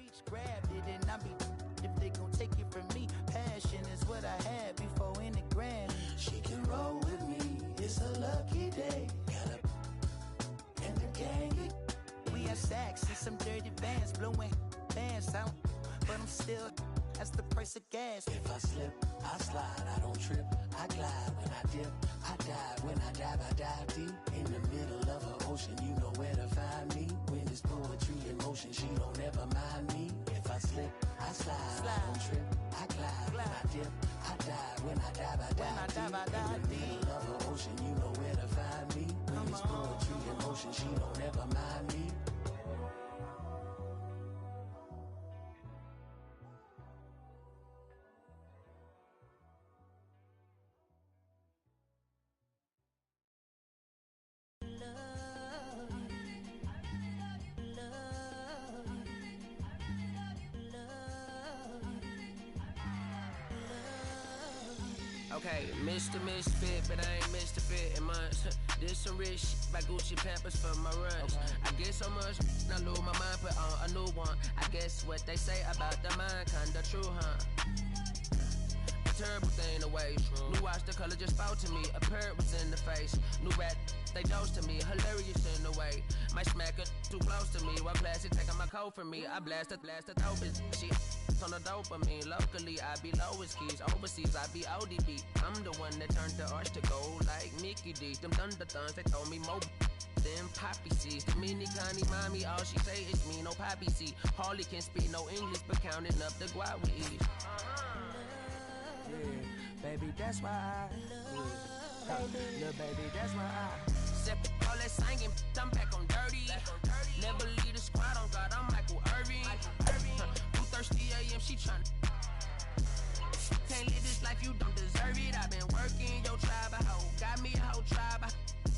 reach, grabbed it, and I be if they gon' take it from me. Passion is what I had before in the Grammy. She can roll with me, it's a lucky day. Got up and the gang. We have sacks and some dirty vans, blowing bands out, but I'm still. That's the price of gas. If I slip, I slide, I don't trip, I glide. When I dip, I dive. When I dive deep. In the middle of an ocean, you know where to find me. When it's poetry in motion, she don't ever mind me. If I slip, I slide, I don't trip, I glide. When I dip, I dive. When I dive deep. In the middle of an ocean, you know where to find me. When it's poetry in motion, she don't ever mind me. Okay, Mr. Misfit, but I ain't Mr. Fit in months. This some rich shit by Gucci Pampers for my runs. I get so much, I lose my mind, put on a new one. I guess what they say about the mind, kinda true, huh? A terrible thing to waste. New watch, the color just spoke to me. A parrot was in the face. New rat, they dose to me. Hilarious in the way. My smacker too close to me. One plastic taking my coat from me. I blast dope is she on the dopamine. Locally, I be lowest keys. Overseas, I be ODB. I'm the one that turned the arch to gold like Mickey D. Them thunder thuns, they told me more than poppy seeds. The mini Connie mommy, all she say is me, no poppy seed. Hardly can speak no English, but counting up the guap with ease. Yeah, baby, that's why I little baby, that's why I set all that singing, I'm back on dirty. Never leave the squad on God, I'm Michael Irving. 2:30 a.m. she tryna. Can't live this life, you don't deserve it. I've been working, your tribe a hoe. Got me a whole tribe.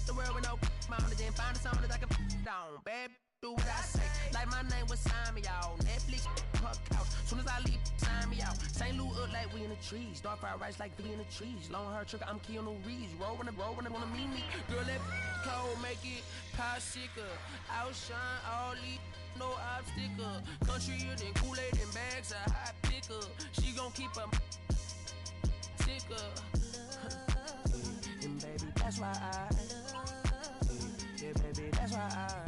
The world with no mountain, then find a song that I can down. Bad, do what I say. Like my name was sign me out. Netflix, her couch. Soon as I leave, sign me out. St. Louis up like we in the trees. Dark fried rice like we in the trees. Long hair trick, I'm Keanu Reeves. Rolling, wanna meet me. Girl, that cold make it popsicle. Outshine all these. No obstacle. Country and Kool-Aid and bags a hot picker. She gon' keep a sticker. And baby, that's why yeah, baby, that's why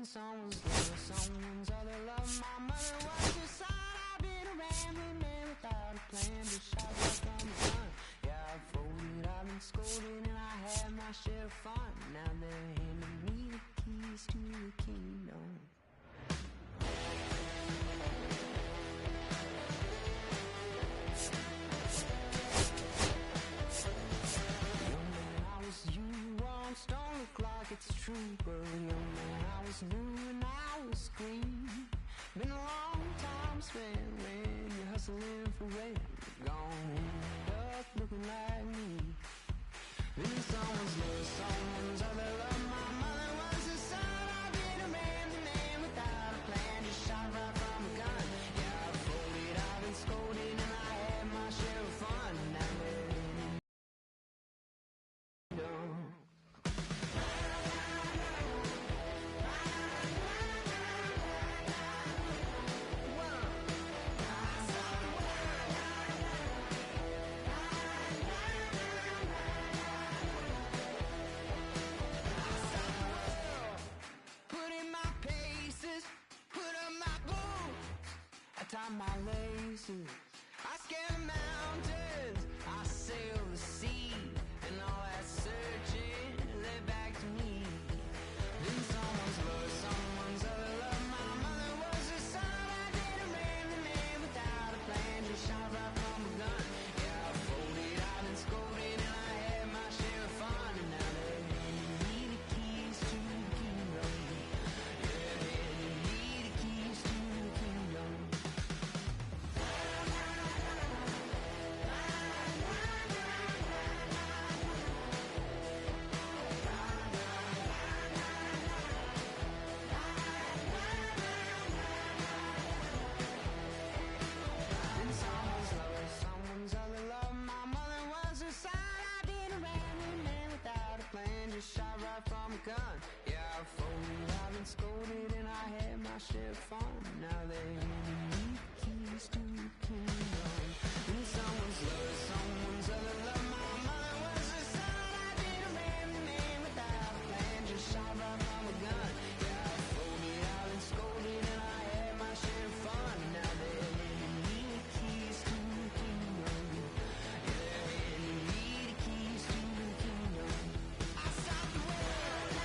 Someone's love, someone's other love. My mother was beside. I've been a rambling man without a plan. Just shot right from the gun. Yeah, I've folded, I've been scolded, and I had my share of fun. Now they're handing me the keys to the kingdom. Young man, I was you. Once don't look like it's true, but young man, I was new and I was green. Been a long time spent when you're hustling for rent. Gone end up looking like me. Been in someone's love, someone's other love. My mother was a son. I've been a man without a plan. Just shot right from a gun. Yeah, I've folded, I've been scolded, and I had my share of fun. Now they're tie my laces, I scale the mountains, I sail the sea, and all that searching led back to me. Then someone's love, someone's other. scolded and I had my share of fun. Now they need keys to the kingdom. In someone's love, someone's other love. My mother was a son. I did a man without a plan. Just shot right from a gun. Yeah, I folded out and scolded and I had my share of fun. Now they need keys to the kingdom. Yeah, they need keys to the kingdom. I stopped the world.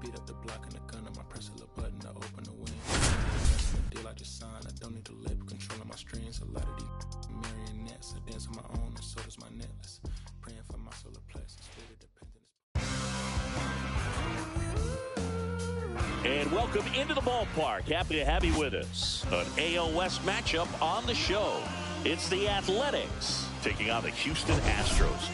Beat up the block and the gun on my press a little button to open the wing. The deal I just signed, I don't need to lip controlling my strings. A lot of these marionettes, I dance on my own, and so does my necklace. Praying for my solar plexus, spirit dependent. And welcome into the ballpark. Happy to have you with us. An AL West matchup on the show. It's the Athletics taking on the Houston Astros.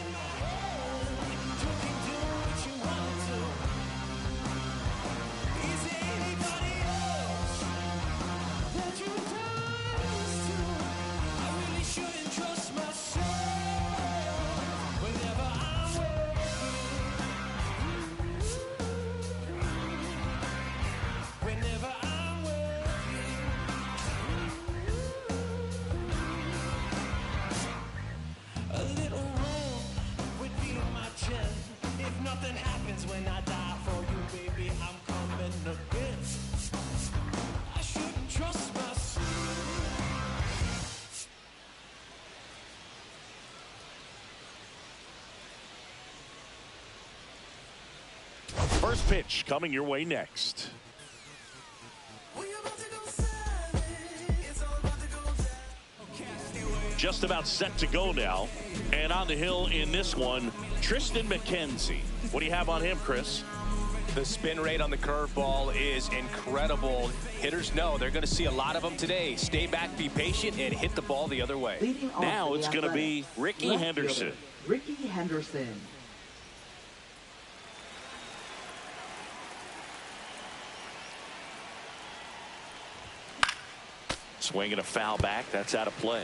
First pitch coming your way next. Just about set to go now. And on the hill in this one, Triston McKenzie. What do you have on him, Chris? The spin rate on the curveball is incredible. Hitters know they're going to see a lot of them today. Stay back, be patient, and hit the ball the other way. Now it's going to be Rickey Henderson. Rickey Henderson. Swinging a foul back. That's out of play.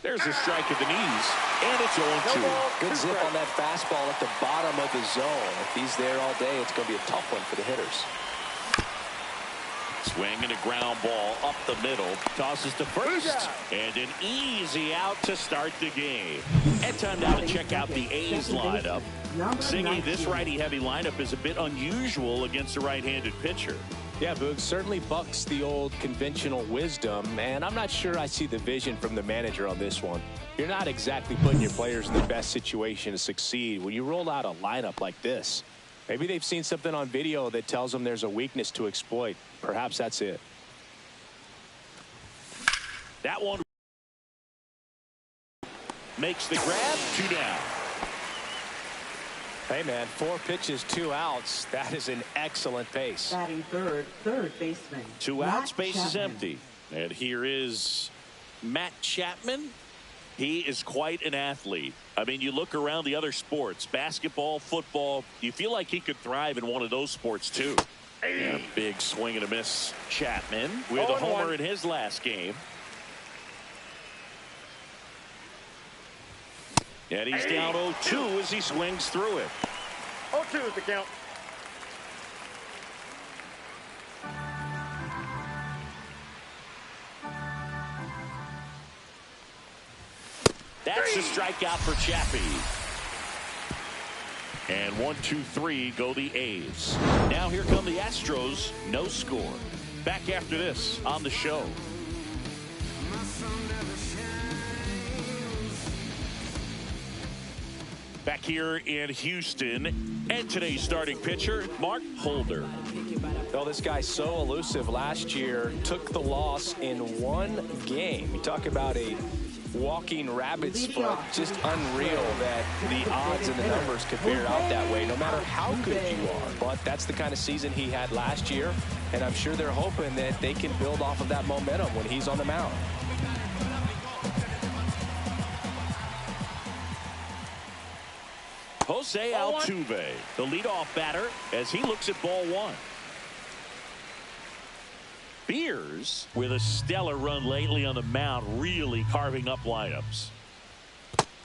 There's a strike at the knees, and it's 0-2. Good zip on that fastball at the bottom of the zone. If he's there all day, it's going to be a tough one for the hitters. Swinging a ground ball up the middle. Tosses to first. And an easy out to start the game. And time now to check out the A's lineup. Singy, this righty-heavy lineup is a bit unusual against a right-handed pitcher. Yeah, Boog certainly bucks the old conventional wisdom, and I'm not sure I see the vision from the manager on this one. You're not exactly putting your players in the best situation to succeed when you roll out a lineup like this. Maybe they've seen something on video that tells them there's a weakness to exploit. Perhaps that's it. That one makes the grab. 2 down. Hey, man, 4 pitches, 2 outs. That is an excellent pace. Batting third baseman. 2 outs, base is empty. And here is Matt Chapman. He is quite an athlete. I mean, you look around the other sports, basketball, football, you feel like he could thrive in one of those sports too. And a big swing and a miss. Chapman with a homer in his last game. And he's down 0-2 as he swings through it. 0-2 is the count. That's the strikeout for Chappie. And 1-2-3 go the A's. Now here come the Astros. No score. Back after this on the show. Back here in Houston, and today's starting pitcher, Mark Holder. Well, this guy's so elusive. Last year took the loss in 1 game. You talk about a walking rabbit's foot. Just unreal that the odds and the numbers could bear out that way, no matter how good you are. But that's the kind of season he had last year, and I'm sure they're hoping that they can build off of that momentum when he's on the mound. Jose Altuve, the leadoff batter, as he looks at ball one. Beers, with a stellar run lately on the mound, really carving up lineups.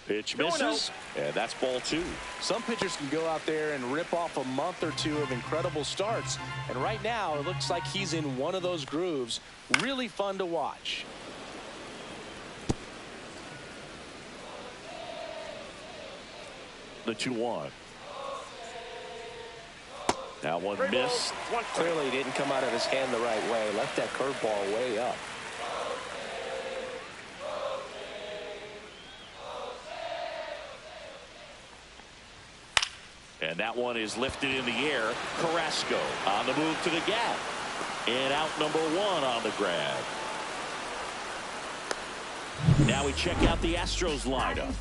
Pitch misses, and that's ball two. Some pitchers can go out there and rip off a month or two of incredible starts, and right now it looks like he's in one of those grooves. Really fun to watch. The 2-1. Now one missed. Clearly didn't come out of his hand the right way. Left that curveball way up. And that one is lifted in the air. Carrasco on the move to the gap. And out number one on the grab. Now we check out the Astros lineup.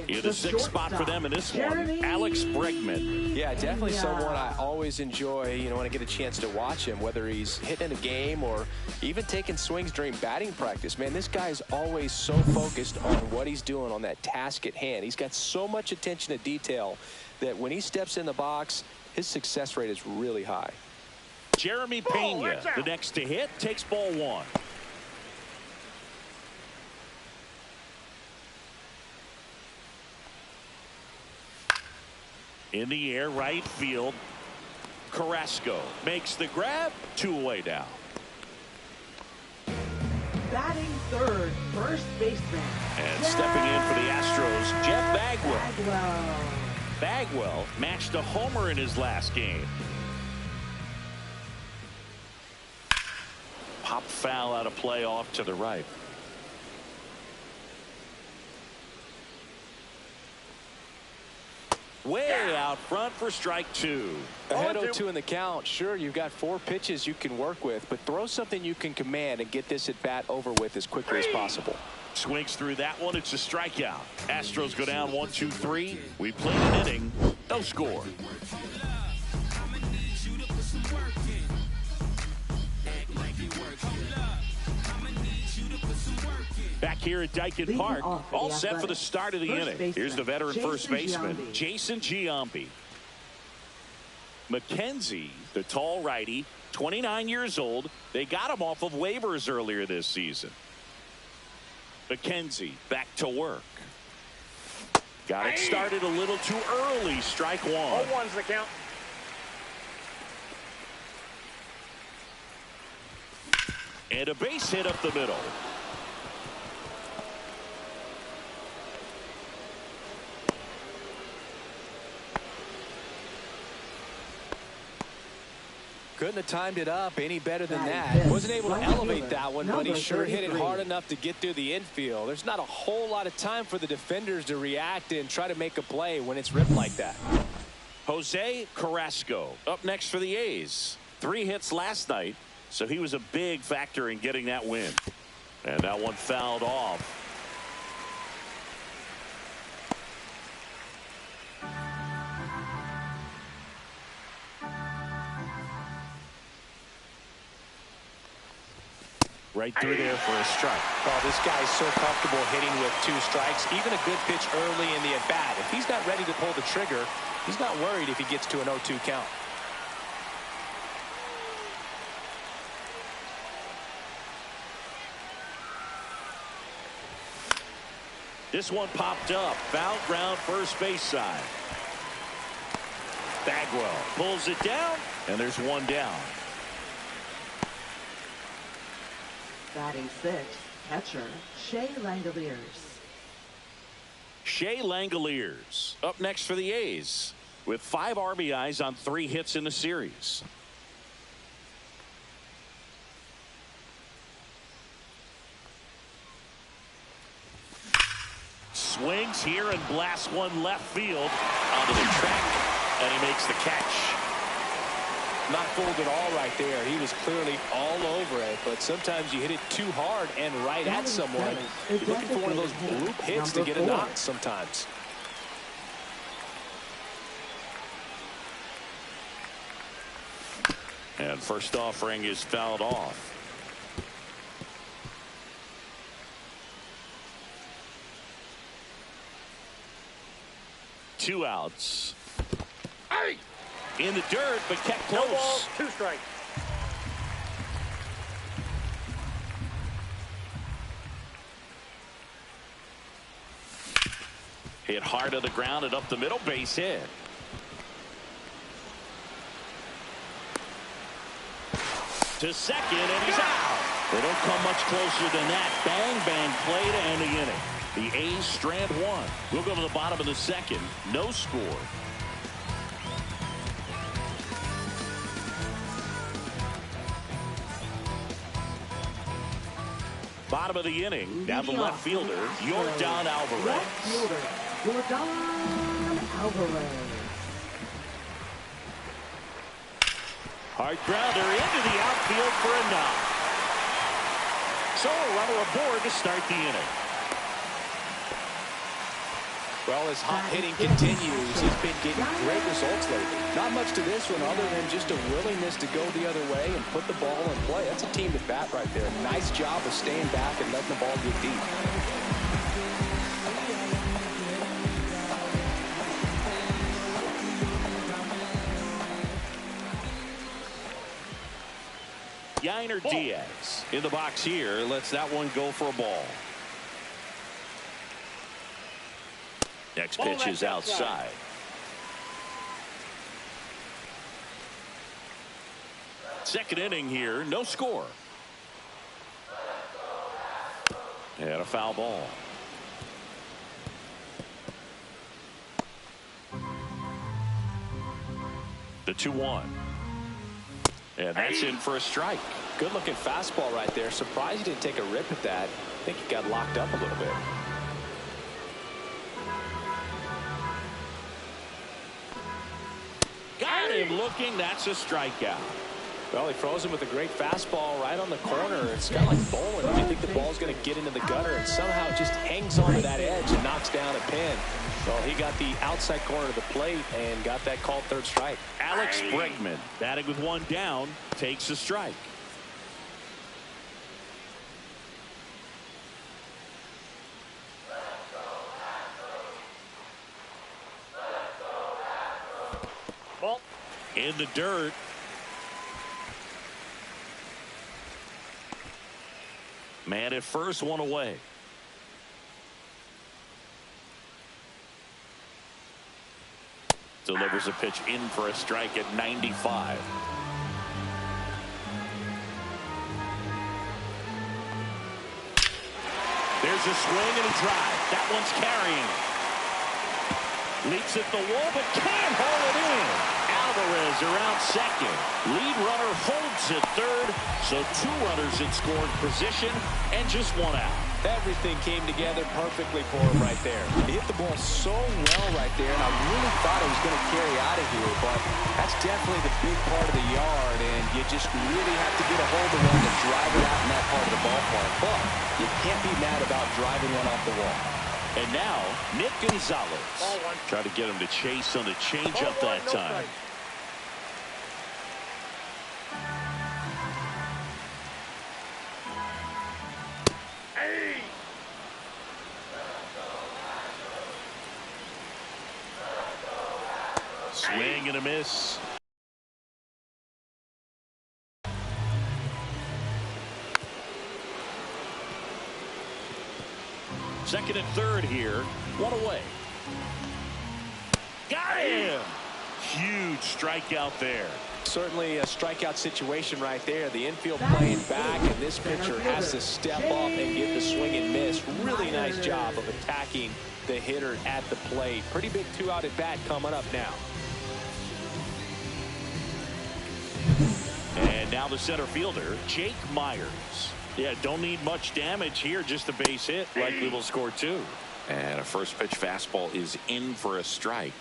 In the sixth spot for them in this one, Alex Bregman. Yeah, definitely someone I always enjoy, when I get a chance to watch him, whether he's hitting a game or even taking swings during batting practice. Man, this guy is always so focused on what he's doing on that task at hand. He's got so much attention to detail that when he steps in the box, his success rate is really high. Jeremy Pena, the next to hit, takes ball one. In the air, right field. Carrasco makes the grab. 2 away now. Batting third, first baseman. And stepping in for the Astros, Jeff Bagwell. Bagwell matched a homer in his last game. Pop foul out of play off to the right. Way out front for strike two. Ahead 0-2 in the count. Sure, you've got 4 pitches you can work with, but throw something you can command and get this at bat over with as quickly as possible. Swings through that one. It's a strikeout. Astros go down 1-2-3. We played an inning. No score. Back here at Daikin Park, all set for the start of the inning. Here's the veteran first baseman, Jason Giambi. McKenzie, the tall righty, 29 years old. They got him off of waivers earlier this season. McKenzie back to work. Got it started a little too early. Strike one. 0-1's the count. And a base hit up the middle. Couldn't have timed it up any better than that. Wasn't able to elevate that one, but he sure hit it hard enough to get through the infield. There's not a whole lot of time for the defenders to react and try to make a play when it's ripped like that. Jose Carrasco up next for the A's. 3 hits last night, so he was a big factor in getting that win. And that one fouled off. Right through there for a strike. Oh, this guy's so comfortable hitting with 2 strikes. Even a good pitch early in the at-bat. If he's not ready to pull the trigger, he's not worried if he gets to an 0-2 count. This one popped up. Foul ground first base side. Bagwell pulls it down, and there's one down. Batting 6th, catcher Shea Langeliers. Shea Langeliers up next for the A's with 5 RBIs on 3 hits in the series. Swings here and blasts one left field onto the track, and he makes the catch. Not fooled at all right there. He was clearly all over it, but sometimes you hit it too hard and right at someone. You're looking for one of those bloop hits to get a knock sometimes. And first offering is fouled off. Two outs. Hey! In the dirt, but kept close. No ball, 2 strikes. Hit hard to the ground and up the middle, base hit. To second, and he's out. They don't come much closer than that. Bang, bang play to end the inning. The A's strand one. We'll go to the bottom of the second. No score. Bottom of the inning. Down the left fielder, Yordan Alvarez. Left fielder, Yordan Alvarez. Hard grounder into the outfield for a knock. So a runner aboard to start the inning. Well, as hot hitting continues, he's been getting great results lately. Not much to this one other than just a willingness to go the other way and put the ball in play. That's a team at bat right there. Nice job of staying back and letting the ball get deep. Yainer Diaz in the box here. Lets that one go for a ball. Next pitch is outside. Second inning here, no score. And a foul ball. The 2-1. And that's in for a strike. Good looking fastball right there. Surprised he didn't take a rip at that. I think he got locked up a little bit. Got him looking. That's a strikeout. Well, he froze him with a great fastball right on the corner. It's kind of like bowling. You think the ball's going to get into the gutter, and somehow it just hangs onto that edge and knocks down a pin. Well, he got the outside corner of the plate and got that called third strike. Alex Bregman, batting with one down, takes a strike. Ball. In the dirt. Man at first, one away. Delivers a pitch in for a strike at 95. There's a swing and a drive. That one's carrying. Leaps at the wall, but can't haul it in. Alvarez around second. Lead runner holds at third. So two runners in scoring position and just one out. Everything came together perfectly for him right there. He hit the ball so well right there, and I really thought it was going to carry out of here, but that's definitely the big part of the yard, and you just really have to get a hold of one to drive it out in that part of the ballpark. But you can't be mad about driving one off the wall. And now, Nick Gonzalez. Try to get him to chase on the changeup that time. Swing and a miss. Second and third here. One away. Got him. Huge strikeout there. Certainly a strikeout situation right there. The infield playing back, and this pitcher has to step up and get the swing and miss. Really nice job of attacking the hitter at the plate. Pretty big two-out at bat coming up now. And now the center fielder, Jake Myers. Yeah, don't need much damage here, just a base hit. Likely will score two. And a first pitch fastball is in for a strike.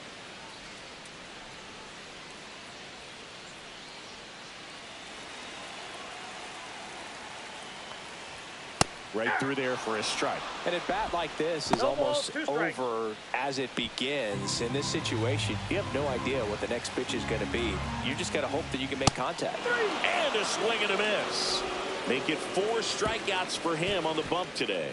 Right through there for a strike. And a bat like this is almost over as it begins. In this situation, you have no idea what the next pitch is going to be. You just got to hope that you can make contact. And a swing and a miss. Make it 4 strikeouts for him on the bump today.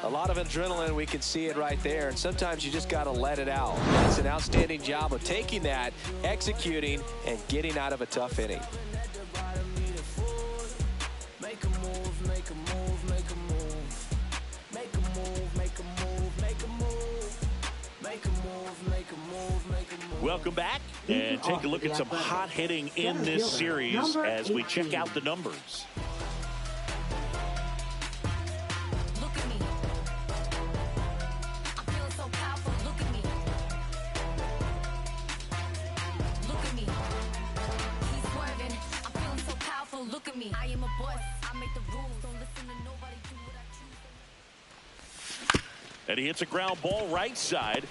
A lot of adrenaline, we can see it right there, and sometimes you just got to let it out. That's an outstanding job of taking that, executing, and getting out of a tough inning. Make a move, make a move, make a move. Make a move, make a move, make a move. Make a move, make a move, make a move. Welcome back, and take a look at some hot hitting in this series as we check out the numbers. And he hits a ground ball right side.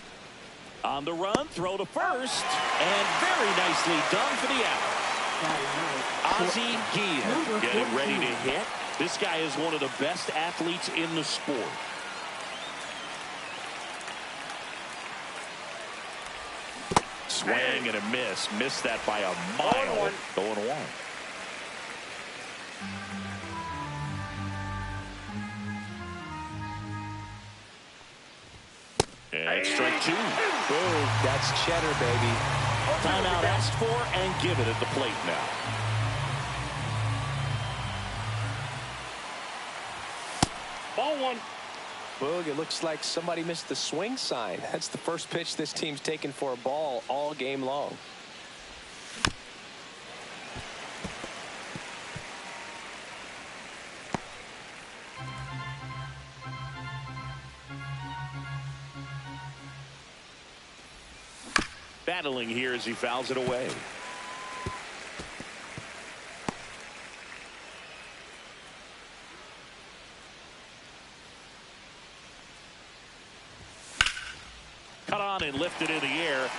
On the run, throw to first, and very nicely done for the out. Ozzie Guillen getting ready to hit. This guy is one of the best athletes in the sport. Swing and a miss. Missed that by a mile. 0-1. And strike 2. Boom, that's cheddar, baby. Timeout asked for and given at the plate now. Ball 1. Boog, it looks like somebody missed the swing sign. That's the first pitch this team's taken for a ball all game long. Battling here as he fouls it away. Cut on and lifted in the air.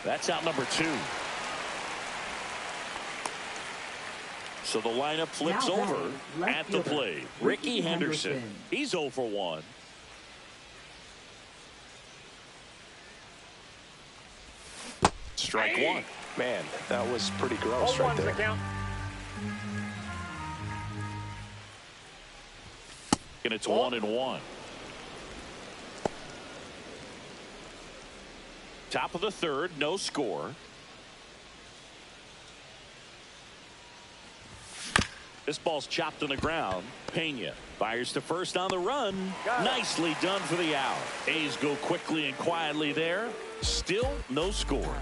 That's out number 2. So the lineup flips over at the plate. Rickey Henderson. He's 0 for 1. Strike 1. Man, that was pretty gross right there. And it's 1-1. Top of the third, no score. This ball's chopped on the ground. Pena fires to first on the run. Nicely done for the out. A's go quickly and quietly there. Still no score.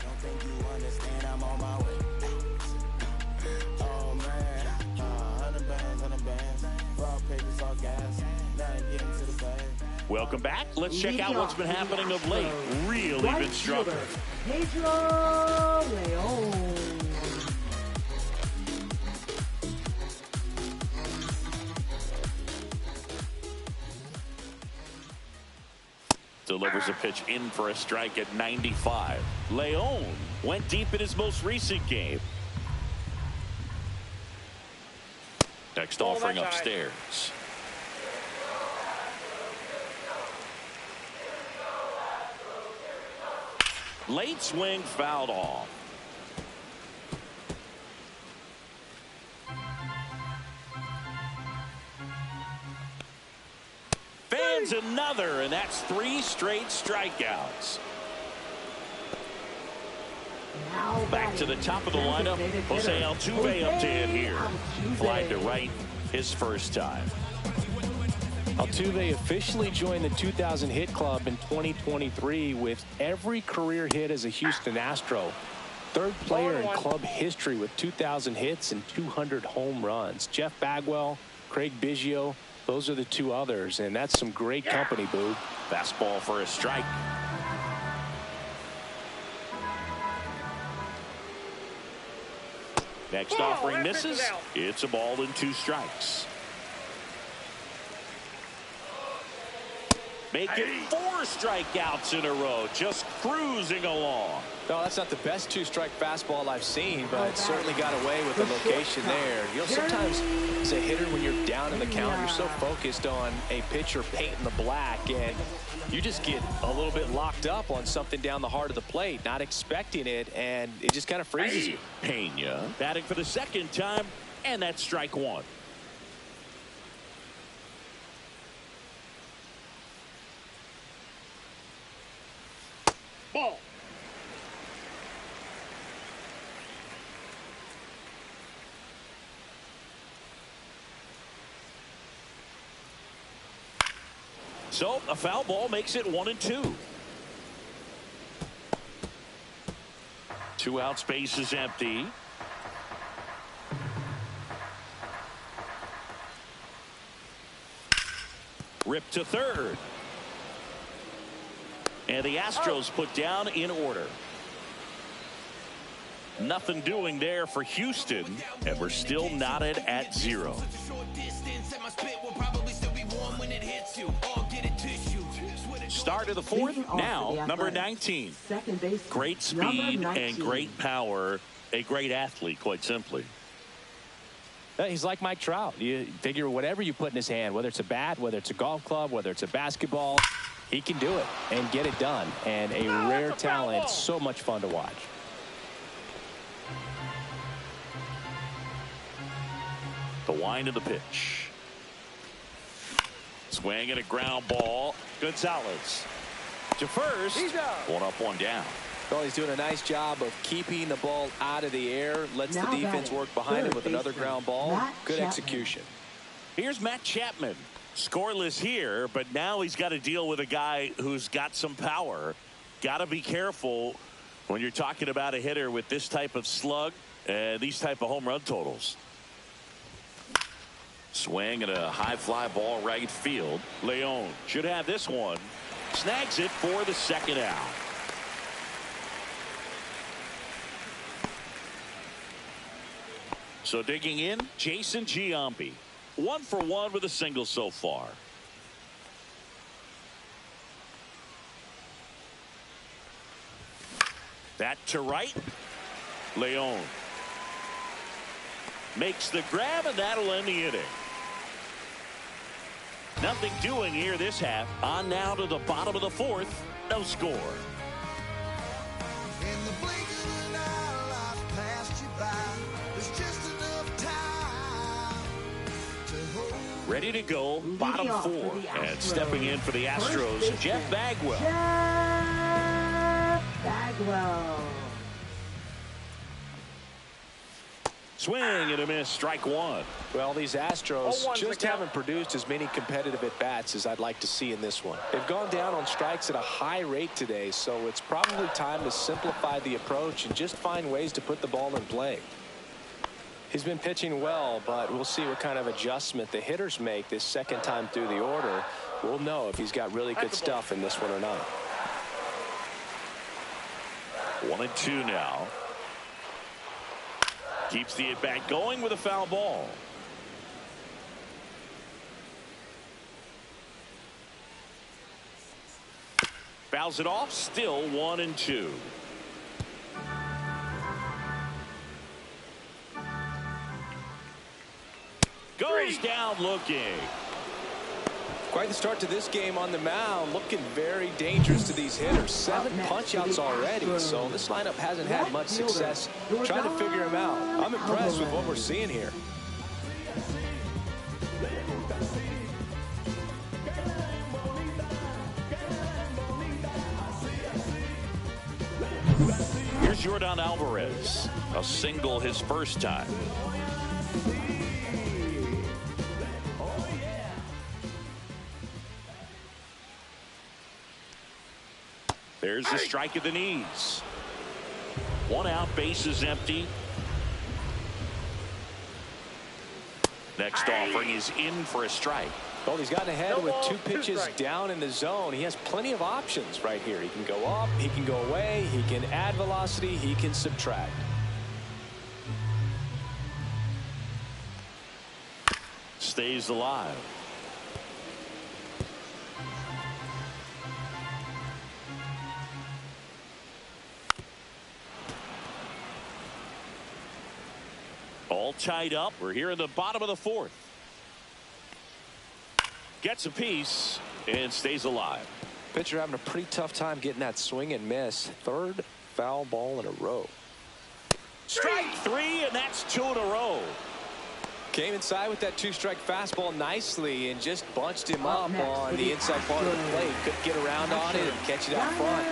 Welcome back. Let's check out what's been happening of late. Really been struggling. Pedro Leon. Delivers a pitch in for a strike at 95. Leon went deep in his most recent game. Next offering upstairs. Late swing fouled off. Fans another, and that's 3 straight strikeouts. Back to the top of the lineup. Jose Altuve up to hit here. Fly to right his first time. Altuve officially joined the 2,000 hit club in 2023 with every career hit as a Houston Astro. Third player in club history with 2,000 hits and 200 home runs. Jeff Bagwell, Craig Biggio, those are the 2 others, and that's some great company, Boog. Fastball for a strike. Next offering misses. It's a ball and 2 strikes. Making 4 strikeouts in a row, just cruising along. No, that's not the best two-strike fastball I've seen, but certainly got away with the location there. You know, sometimes as a hitter, when you're down in the count, you're so focused on a pitcher painting the black, and you just get a little bit locked up on something down the heart of the plate, not expecting it, and it just kind of freezes you. Pena batting for the second time, and that's strike one. Ball. So a foul ball makes it 1-2. 2 out, space is empty. Ripped to third. And the Astros put down in order. Nothing doing there for Houston, and we're still knotted at 0. Start of the fourth. Now number 19. Great speed and great power. A great athlete, quite simply. He's like Mike Trout. You figure whatever you put in his hand, whether it's a bat, whether it's a golf club, whether it's a basketball, he can do it and get it done. And a rare talent. So much fun to watch. The wind of the pitch. Swing and a ground ball. Gonzalez to first. One up, one down. Well, he's doing a nice job of keeping the ball out of the air. Lets the defense work behind him with another ground ball. Good execution. Here's Matt Chapman. Scoreless here, but now he's got to deal with a guy who's got some power. Got to be careful when you're talking about a hitter with this type of slug and these type of home run totals. Swing and a high fly ball right field. Leon should have this one. Snags it for the second out. So digging in, Jason Giambi. 1 for 1 with a single so far. That to right. Leon makes the grab, and that'll end the inning. Nothing doing here this half. On now to the bottom of the fourth. No score. In the blink of an eye, life passed you by. There's just enough time to hold. Ready to go, bottom four. And stepping in for the Astros, Jeff Bagwell. Jeff Bagwell. Swing and a miss, strike one. Well, these Astros just haven't produced as many competitive at-bats as I'd like to see in this one. They've gone down on strikes at a high rate today, so it's probably time to simplify the approach and just find ways to put the ball in play. He's been pitching well, but we'll see what kind of adjustment the hitters make this second time through the order. We'll know if he's got really good stuff in this one or not. 1-2 now. Keeps the at-bat going with a foul ball. Fouls it off, still 1-2. Goes down looking. Quite the start to this game on the mound. Looking very dangerous to these hitters. 7 punch-outs already, so this lineup hasn't had much success trying to figure him out. I'm impressed with what we're seeing here. Here's Yordan Alvarez. A single his first time. There's a strike at the knees. 1 out, base is empty. Next offering is in for a strike. Well, he's gotten ahead with 2 pitches down in the zone. He has plenty of options right here. He can go up, he can go away, he can add velocity, he can subtract. Stays alive. tied up. We're here in the bottom of the fourth. Gets a piece and stays alive. Pitcher having a pretty tough time getting that swing and miss. Third foul ball in a row. Strike three, and that's 2 in a row. Came inside with that 2-strike fastball nicely and just bunched him up on the inside part of the plate. Couldn't get around on it and catch it out front.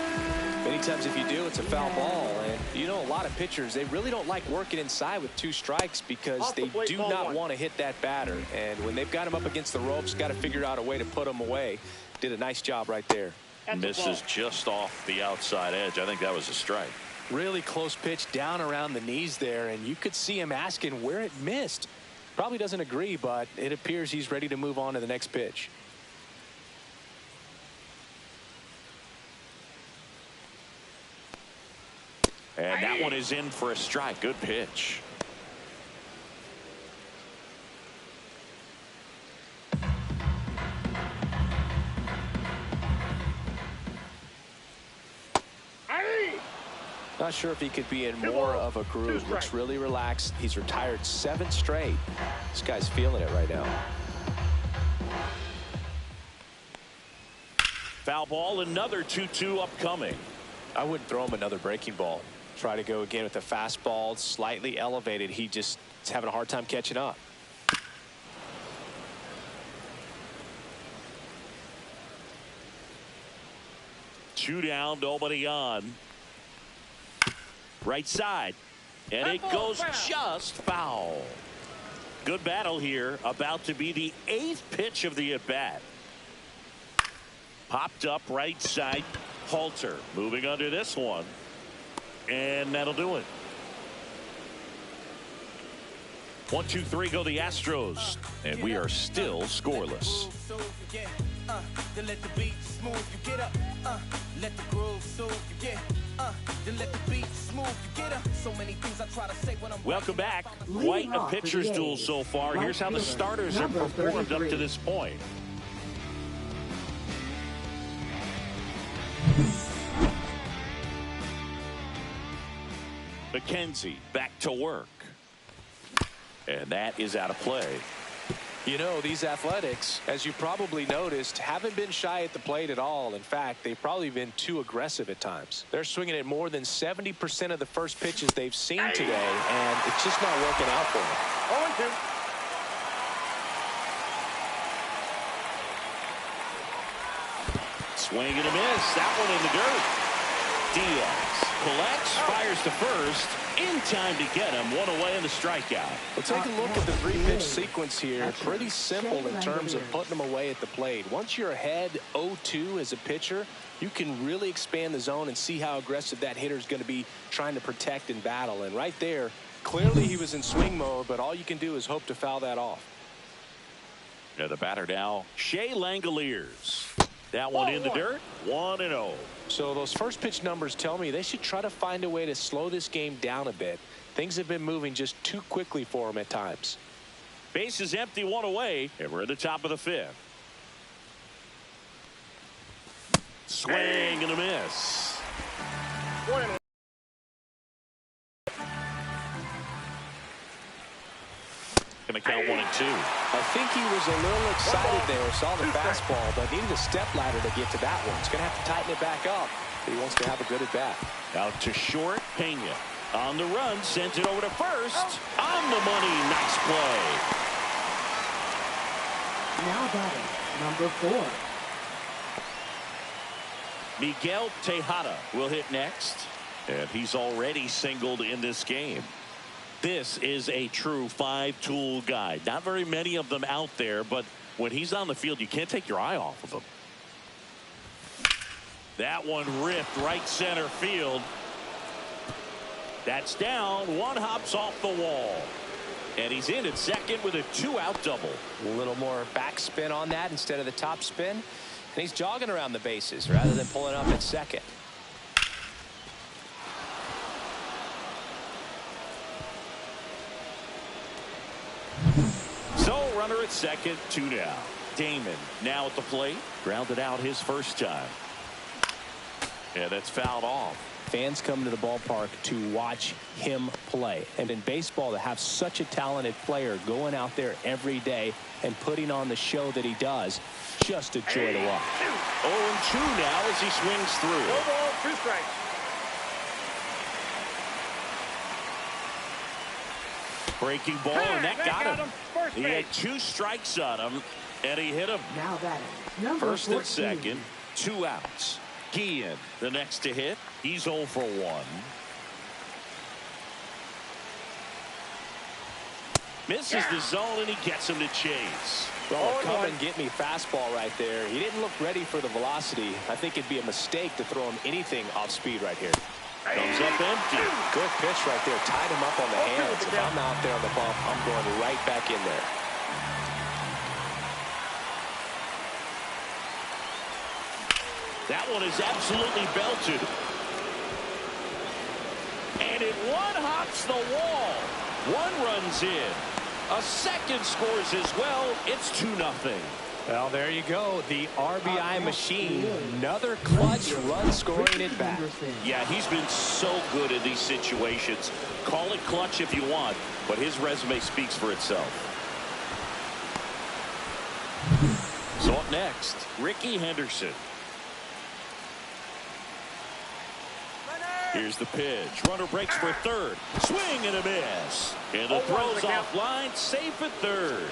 Many times if you do, it's a foul ball. And you know, a lot of pitchers, they really don't like working inside with 2 strikes because they do not want to hit that batter. And when they've got him up against the ropes, got to figure out a way to put him away. Did a nice job right there. Misses just off the outside edge. I think that was a strike. Really close pitch down around the knees there, and you could see him asking where it missed. Probably doesn't agree, but it appears he's ready to move on to the next pitch. And that one is in for a strike. Good pitch. Not sure if he could be in more of a groove. Looks really relaxed. He's retired 7 straight. This guy's feeling it right now. Foul ball, another 2-2 upcoming. I wouldn't throw him another breaking ball. Try to go again with the fastball, slightly elevated. He just is having a hard time catching up. Two down, nobody on. Right side, and it goes just foul. Good battle here. About to be the 8th pitch of the at-bat. Popped up right side. Halter moving under this one, and that'll do it. 1, 2, 3 go the Astros, and we are still scoreless. Then let the beat smooth you get up. Let the groove soothe you get. Then let the beat smooth you get up. So many things I try to say when I'm. Welcome back. Quite a pitcher's duel so far. Here's how the starters have performed up to this point. McKenzie back to work. And that is out of play. You know, these Athletics, as you probably noticed, haven't been shy at the plate at all. In fact, they've probably been too aggressive at times. They're swinging at more than 70% of the first pitches they've seen today, and it's just not working out for them. 0-2. Swing and a miss. That one in the dirt. Diaz collects, fires to first. In time to get him. One away in the strikeout. Well, take a look at the 3-pitch sequence here. Pretty simple in terms of putting them away at the plate. Once you're ahead 0-2 as a pitcher, you can really expand the zone and see how aggressive that hitter is going to be trying to protect and battle. And right there, clearly he was in swing mode, but all you can do is hope to foul that off. Yeah, the batter now, Shea Langoliers. That one in the dirt, 1-0. So those first pitch numbers tell me they should try to find a way to slow this game down a bit. Things have been moving just too quickly for them at times. Base is empty, 1 away, and we're at the top of the 5th. Swing and a miss. Going to count 1 and 2. I think he was a little excited there, saw the fastball, but needed a step ladder to get to that one. He's going to have to tighten it back up, but he wants to have a good at bat. Out to short, Pena. On the run, sent it over to first. On the money, nice play. Now batting, number 4. Miguel Tejada will hit next, and he's already singled in this game. This is a true 5-tool guy. Not very many of them out there, but when he's on the field, you can't take your eye off of him. That one ripped right center field. That's down. One hops off the wall. And he's in at second with a 2-out double. A little more backspin on that instead of the top spin. And he's jogging around the bases rather than pulling up at second. So runner at second, 2 down. Damon now at the plate. Grounded out his first time. And that's fouled off. fans come to the ballpark to watch him play. And in baseball, to have such a talented player going out there every day and putting on the show that he does, just a joy to watch. 0-2 now as he swings through. No ball, 2 strikes. Breaking ball, and that got him. First He base. had 2 strikes on him, and he hit him. Now batting, number First 14. and second, 2 outs. Guillen, the next to hit. He's 0 for 1. Misses the zone, and he gets him to chase. Well, come and get me fastball right there. He didn't look ready for the velocity. I think it'd be a mistake to throw him anything off speed right here. Comes up empty. Good pitch right there. Tied him up on the hands. If I'm out there on the bump, I'm going right back in there. That one is absolutely belted. And it one-hops the wall. 1 runs in. A second scores as well. It's 2-0. Well, there you go. The RBI machine. Another clutch run scoring it back. Yeah, he's been so good in these situations. Call it clutch if you want, but his resume speaks for itself. So up next, Rickey Henderson. Here's the pitch. Runner breaks for third. Swing and a miss. And the throw's offline. Safe at third.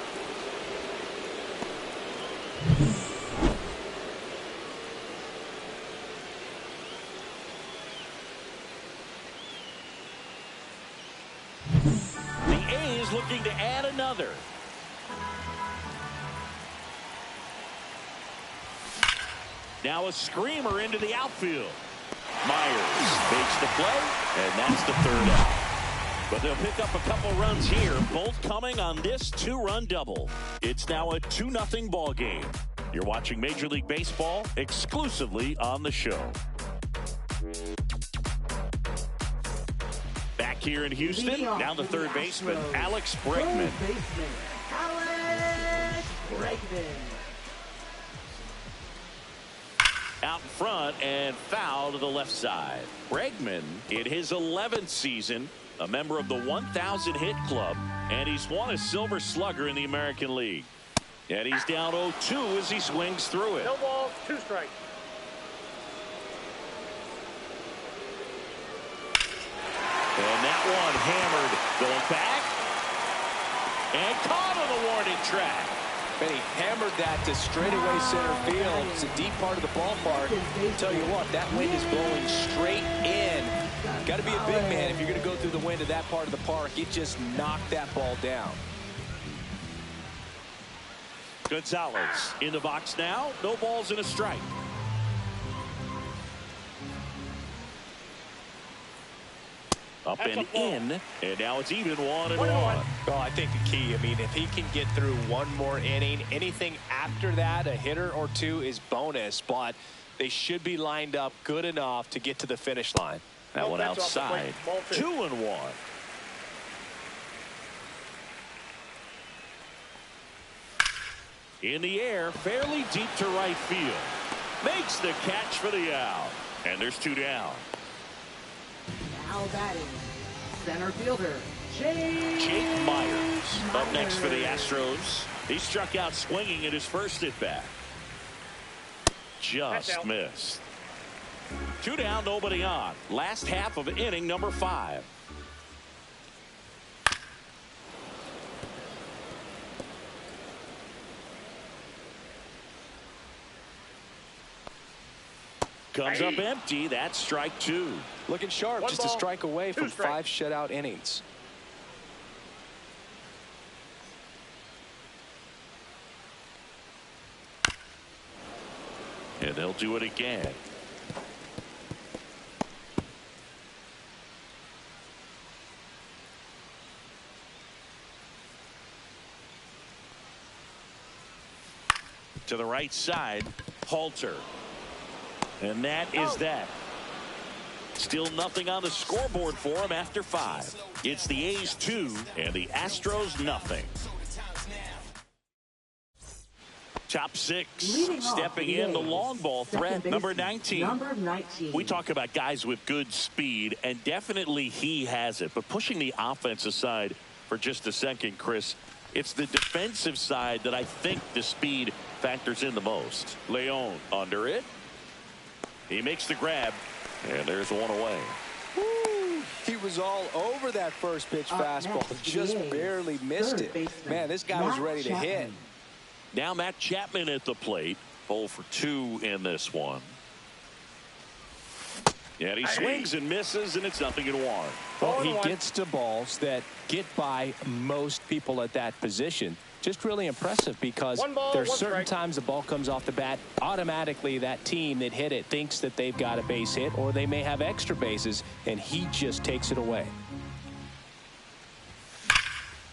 The A's looking to add another. Now a screamer into the outfield. Myers makes the play, and that's the 3rd out. But they'll pick up a couple runs here, both coming on this 2-run double. It's now a 2-0 ball game. You're watching Major League Baseball exclusively on the show. Back here in Houston, now the third baseman, Alex Bregman. Alex Bregman. Out in front and foul to the left side. Bregman in his 11th season, a member of the 1,000 hit club, and he's won a Silver Slugger in the American League. And he's down 0-2 as he swings through it. No ball, 2 strikes. And that one hammered, going back and caught on the warning track. And he hammered that to straightaway center field. It's a deep part of the ballpark. I'll tell you what, that wind is blowing straight in. Got to be a big man if you're going to go through the wind of that part of the park. It just knocked that ball down. Gonzalez in the box now. No balls and a strike. Up and in, and now it's even 1-1. Well, I think the key, I mean, if he can get through one more inning, anything after that, a hitter or 2 is bonus, but they should be lined up good enough to get to the finish line. That one outside. 2-1. In the air, fairly deep to right field. Makes the catch for the out. And there's 2 down. Now batting, center fielder, Jake Myers up next for the Astros. He struck out swinging in his first at-bat. Just missed. 2 down, nobody on. Last half of inning number 5. Comes up empty. That's strike 2. Looking sharp, One just ball, a strike away 2 from strikes. 5 shutout innings. And they'll do it again. To the right side, Halter. And that is that. Still nothing on the scoreboard for him after 5. It's the A's 2 and the Astros nothing. Top six, Leading off stepping in the long ball threat, number 19. Number 19. We talk about guys with good speed, and definitely he has it. But pushing the offensive side for just a second, Chris, it's the defensive side that I think the speed factors in the most. Leon under it. He makes the grab, and there's one away. Woo, he was all over that first pitch fastball, just barely missed it. Man, this guy was ready to hit. Now Matt Chapman at the plate, 0 for 2 in this one. And he swings and misses, and it's 0-1. Well, he gets to balls that get by most people at that position. Just really impressive because there's certain times the ball comes off the bat, automatically that team that hit it thinks that they've got a base hit, or they may have extra bases, and he just takes it away.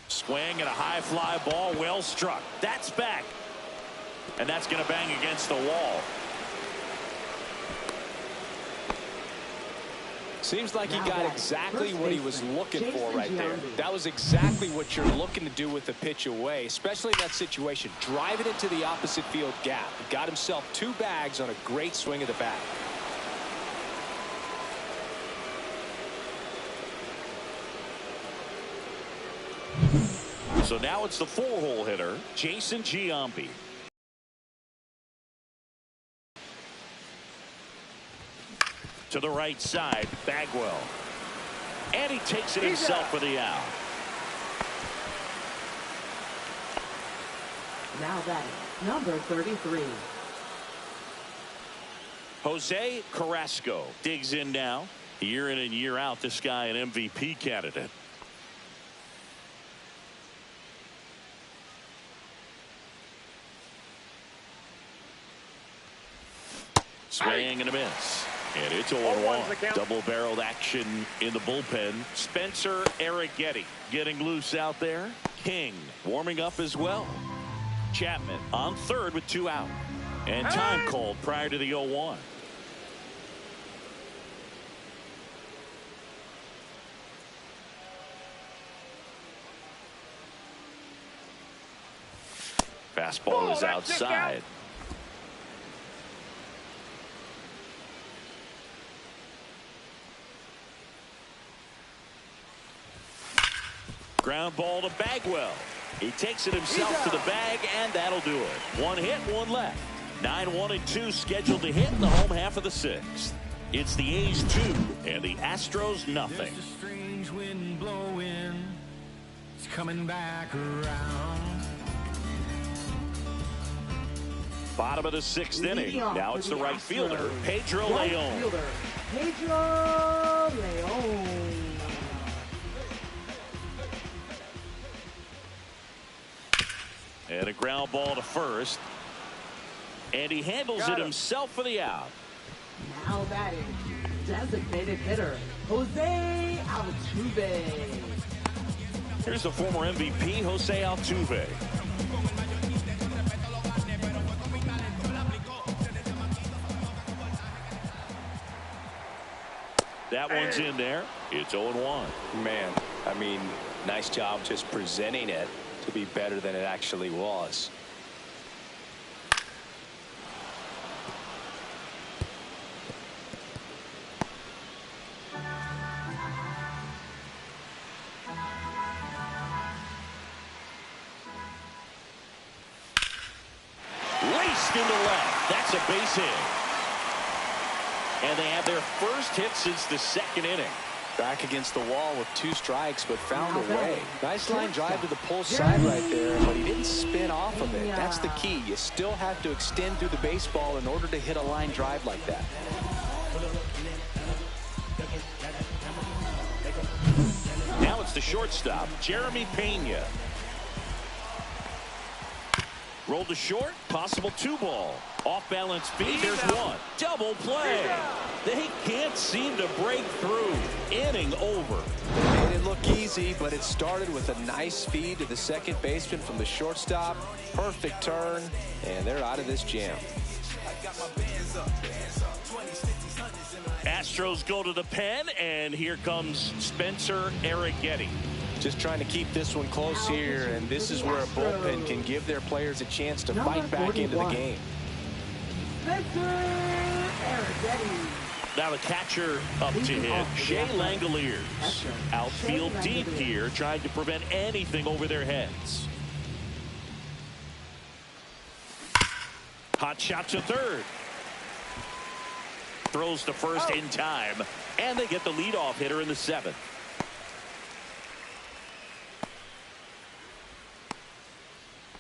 Swing and a high fly ball, well struck. That's back. And that's going to bang against the wall. Seems like he got exactly what he was looking for right there. That was exactly what you're looking to do with the pitch away, especially in that situation. Drive it into the opposite field gap. He got himself 2 bags on a great swing of the bat. So now it's the 4-hole hitter, Jason Giambi. To the right side, Bagwell. And he takes it himself for the out. Now batting, number 33. Jose Carrasco digs in now. Year in and year out, this guy an MVP candidate. Swing and a miss. And it's 0-1. Double-barreled action in the bullpen. Spencer Arrighetti getting loose out there. King warming up as well. Chapman on third with 2 out. And time called prior to the 0-1. Fastball is outside. Ground ball to Bagwell. He takes it himself to the bag, and that'll do it. 1 hit, 1 left. 9-1-2 scheduled to hit in the home half of the 6th. It's the A's 2 and the Astros nothing. There's a strange wind blowing. It's coming back around. Bottom of the 6th inning. Now it's the right fielder, Pedro Leon. Pedro Leon. And a ground ball to first. And he handles it himself for the out. Now batting, designated hitter, Jose Altuve. Here's the former MVP, Jose Altuve. That one's in there. It's 0-1. Man, I mean, nice job just presenting it to be better than it actually was. Laced into left. That's a base hit. And they have their first hit since the 2nd inning. Back against the wall with 2 strikes, but found a way. Nice line drive to the pull side right there, but he didn't spin off of it. That's the key. You still have to extend through the baseball in order to hit a line drive like that. Now it's the shortstop, Jeremy Pena. Rolled to short, possible 2-ball. Off balance feet, there's 1. Double play. They can't seem to break through. Inning over. It didn't look easy, but it started with a nice feed to the second baseman from the shortstop. Perfect turn, and they're out of this jam. Astros go to the pen, and here comes Spencer Arrighetti. Just trying to keep this one close here, and this is where a bullpen can give their players a chance to fight back into the game. Now the catcher up to hit, Shea Langoliers. Outfield deep here, trying to prevent anything over their heads. Hot shot to third. Throws to first in time, and they get the leadoff hitter in the 7th.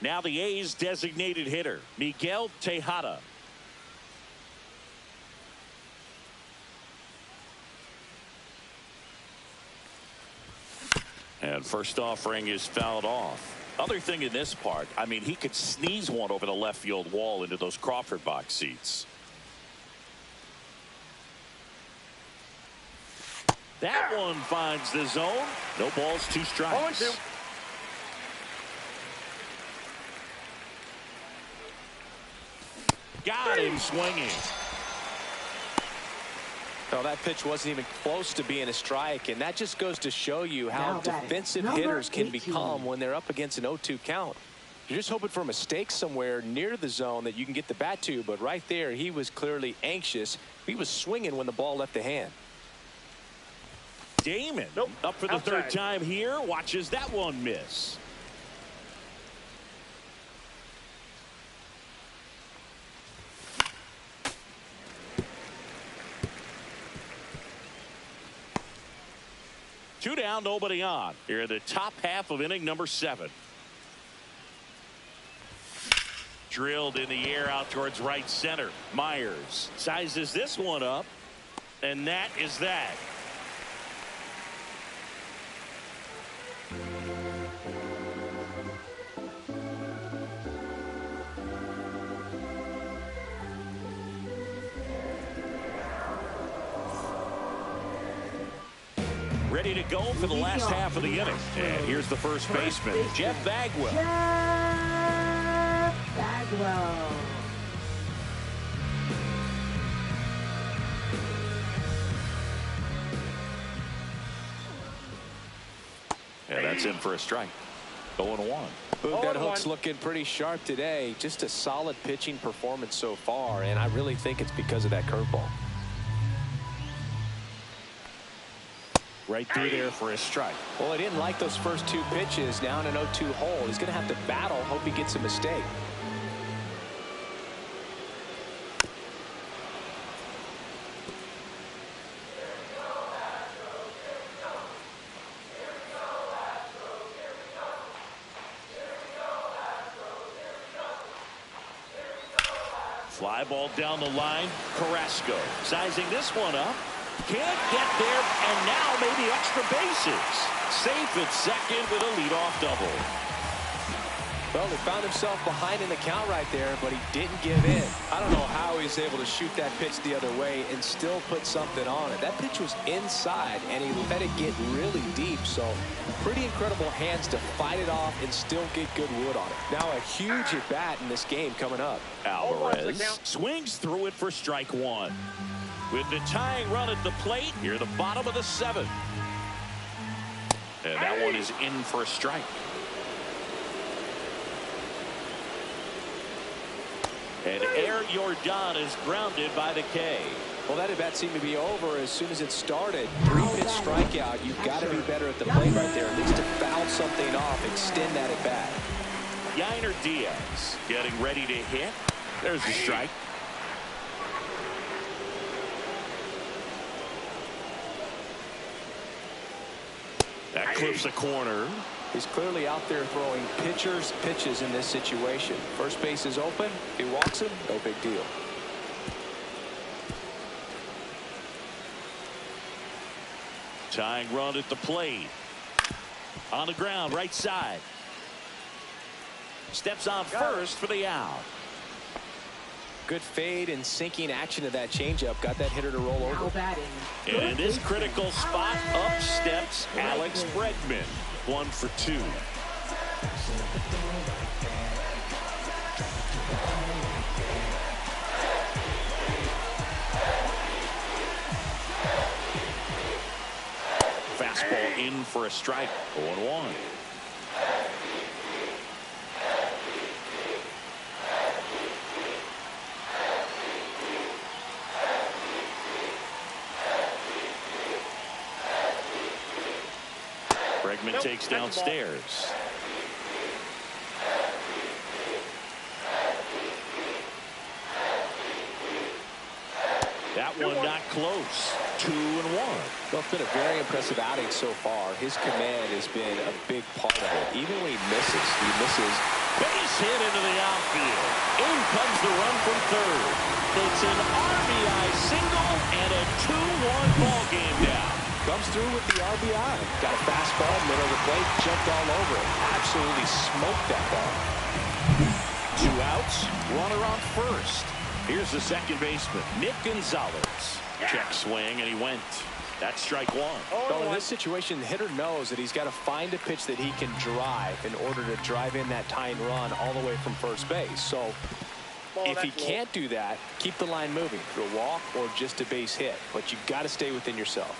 Now the A's designated hitter, Miguel Tejada. And first offering is fouled off. Other thing in this part, I mean, he could sneeze one over the left field wall into those Crawford box seats. That one finds the zone. No balls, 2 strikes. 0-2. Got him swinging. Well, that pitch wasn't even close to being a strike, and that just goes to show you how defensive hitters can become when they're up against an 0-2 count. You're just hoping for a mistake somewhere near the zone that you can get the bat to, but right there he was clearly anxious. He was swinging when the ball left the hand. Damon up for the third time here, watches that one miss. Two down, nobody on. Here in the top half of inning number 7. Drilled in the air out towards right center. Myers sizes this one up, and that is that. Ready to go for the last half of the inning. And here's the first baseman, Jeff Bagwell. Jeff Bagwell. And that's in for a strike. 0-1. Boog, that hook's looking pretty sharp today. Just a solid pitching performance so far, and I really think it's because of that curveball. Right through there for a strike. Well, he didn't like those first 2 pitches. Now in an 0-2 hole, he's going to have to battle, hope he gets a mistake. Fly ball down the line. Carrasco sizing this one up. Can't get there, and now maybe extra bases. Safe at second with a leadoff double. Well, he found himself behind in the count right there, but he didn't give in. I don't know how he was able to shoot that pitch the other way and still put something on it. That pitch was inside, and he let it get really deep, so pretty incredible hands to fight it off and still get good wood on it. Now a huge at-bat in this game coming up. Alvarez swings through it for strike 1. With the tying run at the plate, here the bottom of the 7th. And that one is in for a strike. And Air Jordan is grounded by the K. Well, that at-bat seemed to be over as soon as it started. 3-pitch strikeout. You've got to be better at the plate right there, at least to foul something off, extend that at-bat. Yainer Diaz getting ready to hit. There's the strike. That clips a corner. He's clearly out there throwing pitchers pitches in this situation. First base is open. He walks him. No big deal. Tying run at the plate. On the ground, right side. Steps on first for the out. Good fade and sinking action of that changeup. Got that hitter to roll over. And in this critical spot, up steps Alex Bregman. 1 for 2. Fastball in for a strike. 0-1. Bregman takes downstairs. That one not close. 2-1. Well, it's been a very impressive outing so far. His command has been a big part of it. Even when he misses, Base hit into the outfield. In comes the run from third. It's an RBI single and a 2-1 ball game now. Comes through with the RBI. Got a fastball, middle of the plate, jumped all over it. Absolutely smoked that ball. 2 outs, runner on first. Here's the second baseman, Nick Gonzalez. Check swing, and he went. That's strike 1. Well, in this situation, the hitter knows that he's got to find a pitch that he can drive in order to drive in that tying run all the way from first base. So if he can't do that, keep the line moving through a walk or just a base hit. But you've got to stay within yourself.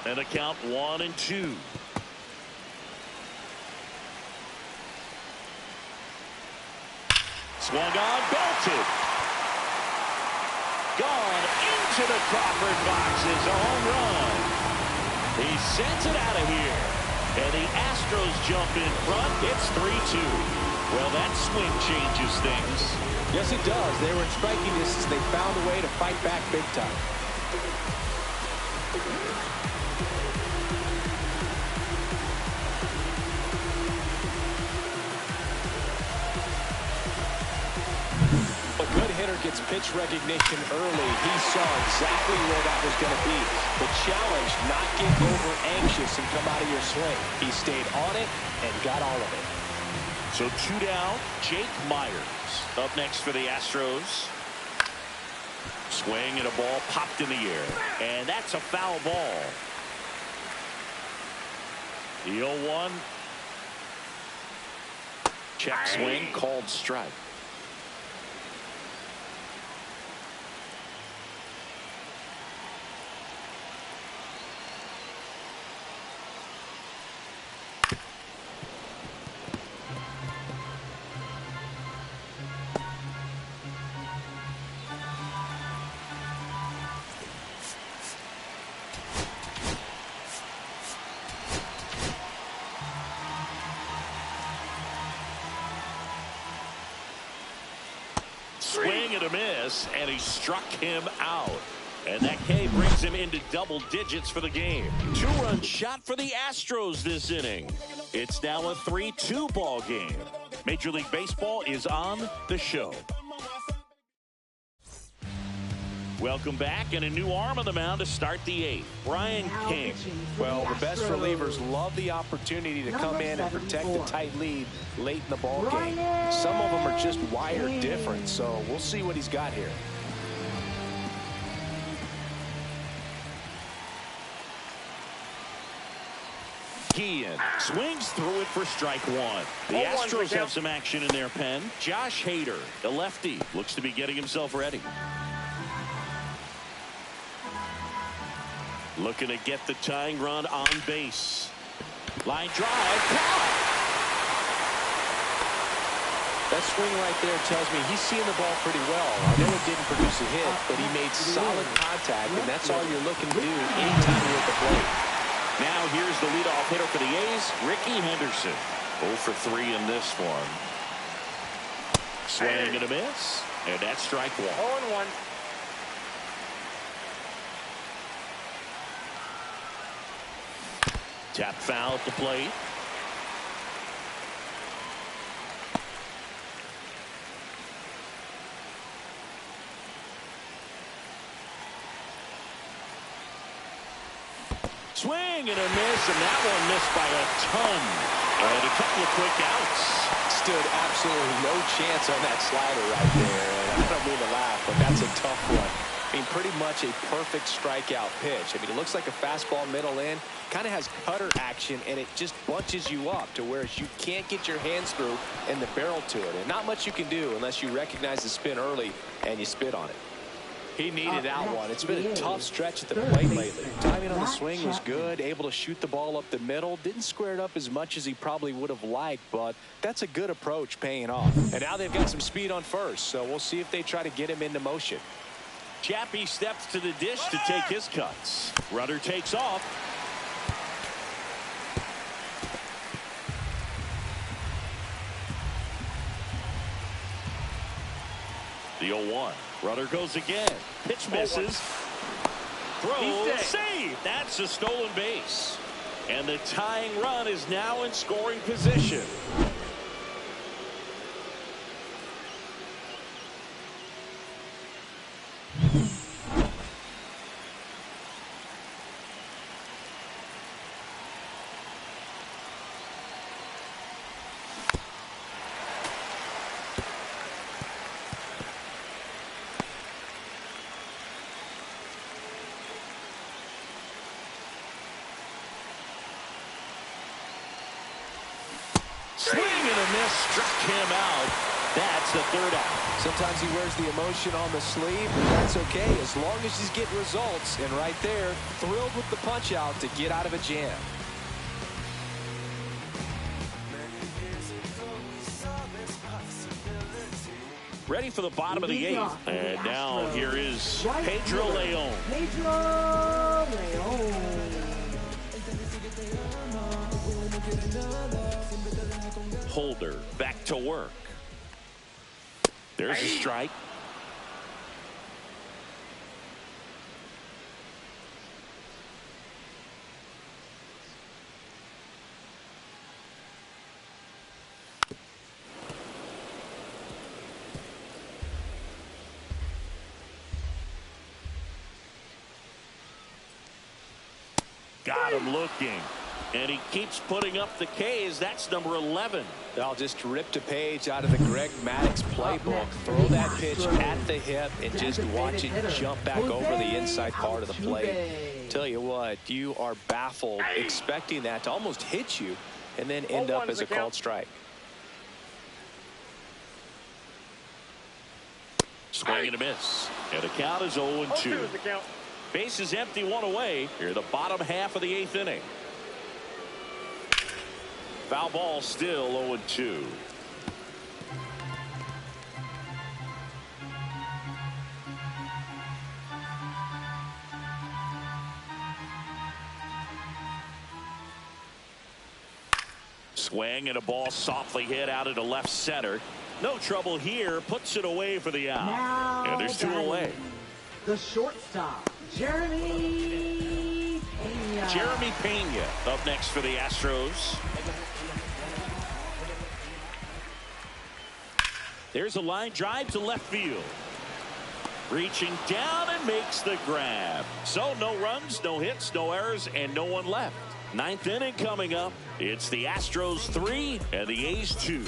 And a count 1-2. Swung on, belted. Gone into the Crawford box is a home run. He sends it out of here. And the Astros jump in front. It's 3-2. Well, that swing changes things. Yes, it does. They were in striking distance. They found a way to fight back big time. A good hitter gets pitch recognition early. He saw exactly where that was going to be. The challenge, not get over anxious and come out of your swing. He stayed on it and got all of it. So 2 down, Jake Myers up next for the Astros. Swing and a ball popped in the air. And that's a foul ball. The 0-1. Check swing, called strike. Swing and a miss, and he struck him out. And that K brings him into double digits for the game. 2-run shot for the Astros this inning. It's now a 3-2 ball game. Major League Baseball is on the show. Welcome back, and a new arm on the mound to start the 8th. Brian King. Well, the best relievers love the opportunity to come in and protect a tight lead late in the ball game. Some of them are just wired different, so we'll see what he's got here. Kean swings through it for strike 1. The Astros have some action in their pen. Josh Hader, the lefty, looks to be getting himself ready. Looking to get the tying run on base. Line drive. That swing right there tells me he's seeing the ball pretty well. I know it didn't produce a hit, but he made solid contact, and that's all you're looking to do anytime you're at the plate. Now here's the leadoff hitter for the A's, Ricky Henderson. 0 for 3 in this one. Swing and a miss, and that's strike 1. 0-1. Tap foul at the plate. Swing and a miss, and that one missed by a ton. And a couple of quick outs. Stood absolutely no chance on that slider right there. And I don't mean to laugh, but that's a tough one. I mean, pretty much a perfect strikeout pitch. I mean, it looks like a fastball middle in. Kind of has cutter action, and it just bunches you up to where you can't get your hands through and the barrel to it. And not much you can do unless you recognize the spin early and you spit on it. He needed that one. It's been a tough stretch at the plate lately. Timing on the swing was good, able to shoot the ball up the middle. Didn't square it up as much as he probably would have liked, but that's a good approach paying off. And now they've got some speed on first, so we'll see if they try to get him into motion. Chappie steps to the dish to take his cuts. Runner takes off. The 0-1. Runner goes again. Pitch misses. Throw. Save. That's a stolen base. And the tying run is now in scoring position. Swing and a miss, struck him out. That's the third out. Sometimes he wears the emotion on the sleeve, but that's okay as long as he's getting results. And right there, thrilled with the punch out to get out of a jam. Ready for the bottom of the eighth. And now here is Pedro Leon. Pedro Leon. Holder back to work. There's a strike. Got him looking. And he keeps putting up the Ks. That's number 11. I'll just rip a page out of the Greg Maddux playbook. Throw that pitch at the hip and just watch it jump back over the inside part of the plate. Tell you what, you are baffled expecting that to almost hit you and then end up as a called strike. Swing and a miss. And the count is 0-2. Base is empty, one away. Here, the bottom half of the eighth inning. Foul ball, still 0-2. Swing and a ball softly hit out into left center. No trouble here. Puts it away for the out. Now And there's two away. The shortstop, Jeremy Pena. Jeremy Pena up next for the Astros. There's a line drive to left field. Reaching down and makes the grab. So no runs, no hits, no errors, and no one left. Ninth inning coming up. It's the Astros 3 and the A's 2.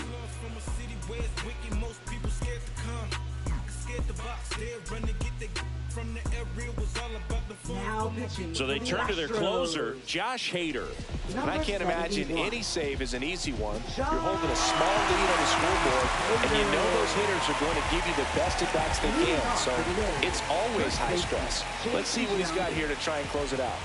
Now pitching. So they turn to their closer, Josh Hader. And I can't imagine any save is an easy one. You're holding a small lead on the scoreboard, and you know those hitters are going to give you the best at bats they can. So it's always high stress. Let's see what he's got here to try and close it out.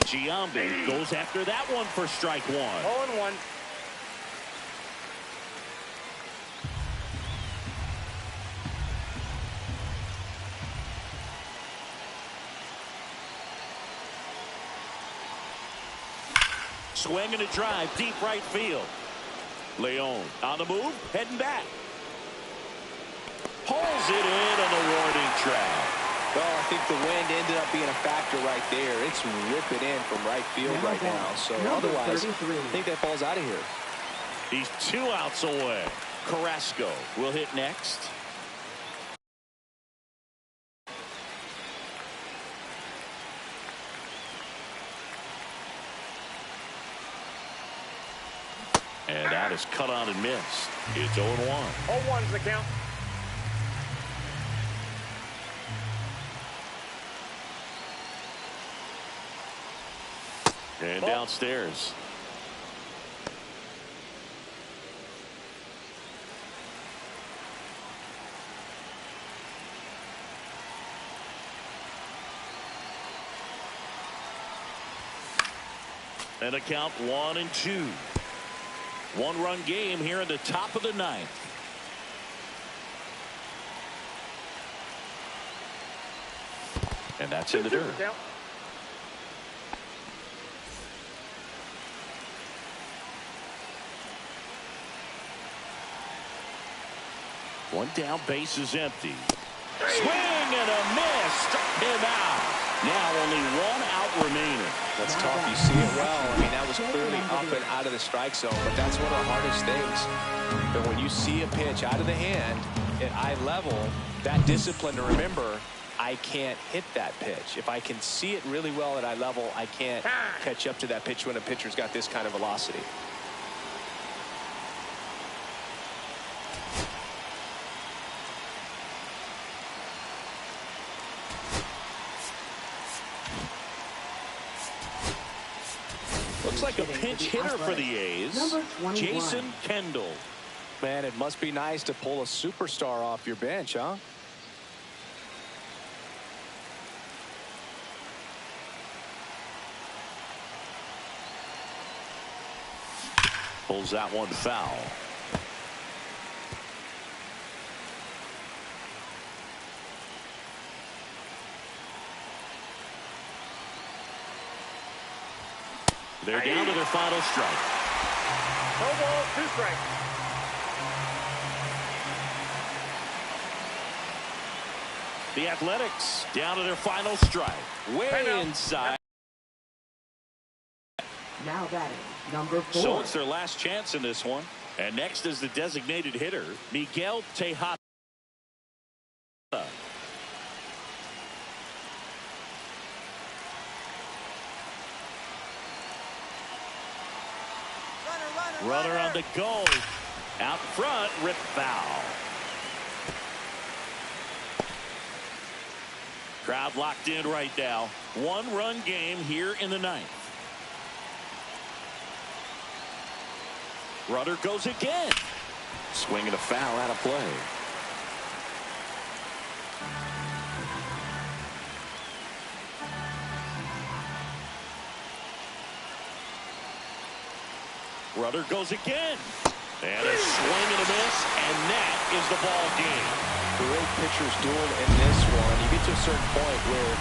Giambi goes after that one for strike one. 0-1. Swing and a drive, deep right field. Leon on the move, heading back. Pulls it in on the warning track. Well, I think the wind ended up being a factor right there. It's ripping in from right field right now. So otherwise, I think that falls out of here. He's 2 outs away. Carrasco will hit next. And that is cut on and missed. It's 0-1. 0-1's the count. And downstairs. And a count 1-2. One-run game here in the top of the ninth. And that's in the dirt. One down, base is empty. Swing and a miss. Struck him out. Now only one out remaining. That's tough. You see it well. I mean, that was clearly up and out of the strike zone, but that's one of the hardest things. But when you see a pitch out of the hand at eye level, that discipline to remember, I can't hit that pitch. If I can see it really well at eye level, I can't catch up to that pitch when a pitcher's got this kind of velocity. Looks like a pinch hitter for the A's, Jason Kendall. Man, it must be nice to pull a superstar off your bench, huh? Pulls that one foul. They're down to their final strike. No ball, 2 strikes. The Athletics down to their final strike. Way inside. Now batting, number 4. So it's their last chance in this one. And next is the designated hitter, Miguel Tejada. Runner on the goal. Out front, rip foul. Crowd locked in right now. One-run game here in the ninth. Runner goes again. Swing and a foul out of play. Runner goes again. And a swing and a miss, and that is the ball game. The way pitchers duel in this one, you get to a certain point where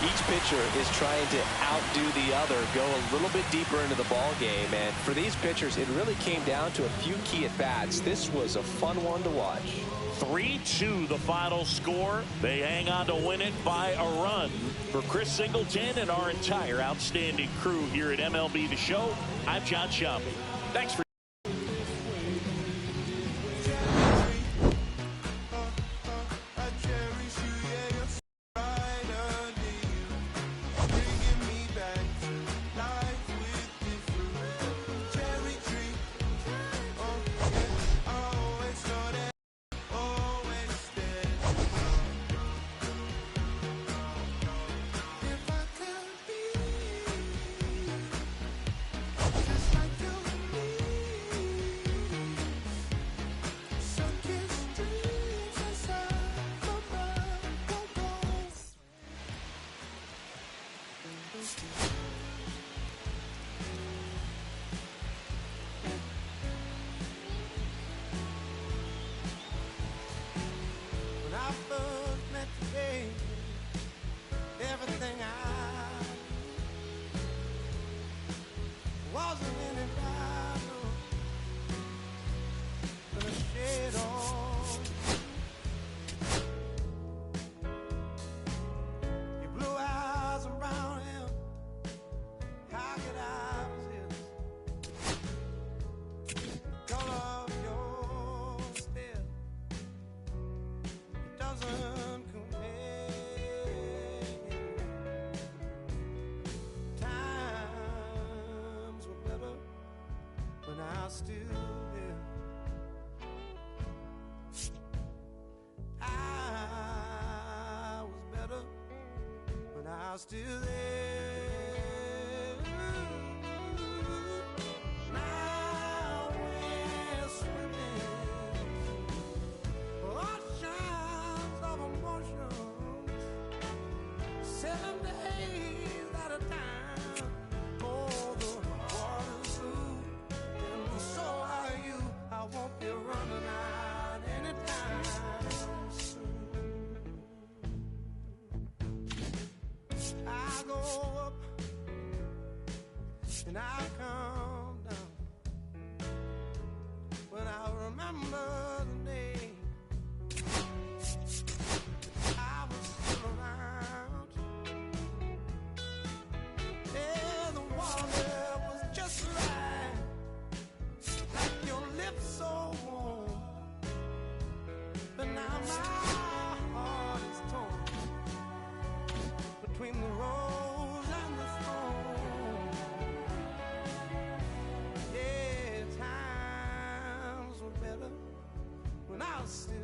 each pitcher is trying to outdo the other, go a little bit deeper into the ball game. And for these pitchers, it really came down to a few key at-bats. This was a fun one to watch. 3-2 the final score. They hang on to win it by a run. For Chris Singleton and our entire outstanding crew here at MLB The Show, I'm John Sciambi. Thanks for still there. I was better when I was still there. Now we're swimming oceans of emotions, 7 days at a time. Oh, the when I come down, when I remember the day I was still around. Yeah, the water was just right, like your lips so warm. But now my heart is torn between the rose and the thorn. Yeah, times were better when I was still